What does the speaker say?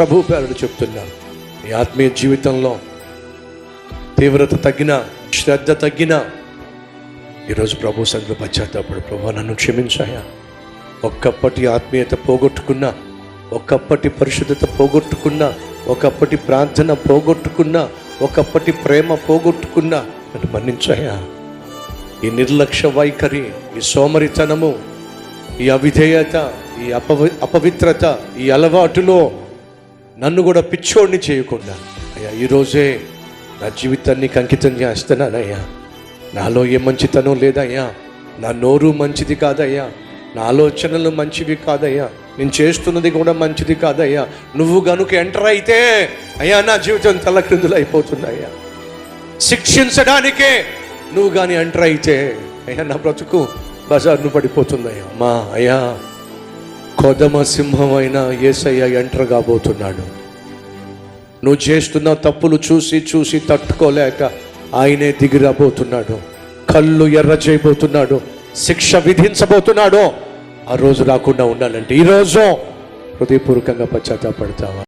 ప్రభు పేరును చెప్తున్నా, నీ ఆత్మీయ జీవితంలో తీవ్రత తగ్గిన, శ్రద్ధ తగ్గిన, ఈరోజు ప్రభు సంఘంలో పశ్చాత్తాపడు. ప్రభు నన్ను క్షమించాయా, ఒక్కప్పటి ఆత్మీయత పోగొట్టుకున్నా, ఒకప్పటి పరిశుద్ధత పోగొట్టుకున్నా, ఒకప్పటి ప్రార్థన పోగొట్టుకున్నా, ఒకప్పటి ప్రేమ పోగొట్టుకున్నా నన్ను మన్నించాయా. ఈ నిర్లక్ష్య వైఖరి, ఈ సోమరితనము, ఈ అవిధేయత, ఈ అపవిత్రత, ఈ అలవాటులో నన్ను కూడా పిచ్చోడిని చేయకుండా అయ్యా ఈరోజే నా జీవితాన్ని అంకితం చేస్తున్నానయ్యా. నాలో ఏ మంచితనం లేదయ్యా, నా నోరు మంచిది కాదయ్యా, నా ఆలోచనలు మంచివి కాదయ్యా, నేను చేస్తున్నది కూడా మంచిది కాదయ్యా. నువ్వు గనుక ఎంటర్ అయితే అయ్యా నా జీవితం తలక్రిందులు అయిపోతుందయ్యా. శిక్షించడానికే నువ్వు కానీ ఎంటర్ అయితే అయ్యా నా బ్రతుకు బజార్ను పడిపోతుందయ్యా. మా అయ్యా కొదమ సింహం అయిన యేసయ్య ఎంటర్ కాబోతున్నాడు. నువ్వు చేస్తున్న తప్పులు చూసి చూసి తట్టుకోలేక ఆయనే దిగిరాబోతున్నాడు. కళ్ళు ఎర్ర చేయబోతున్నాడు, శిక్ష విధించబోతున్నాడు. ఆ రోజు రాకుండా ఉండాలంటే ఈరోజు హృదయపూర్వకంగా పశ్చాత్తాపడతావా?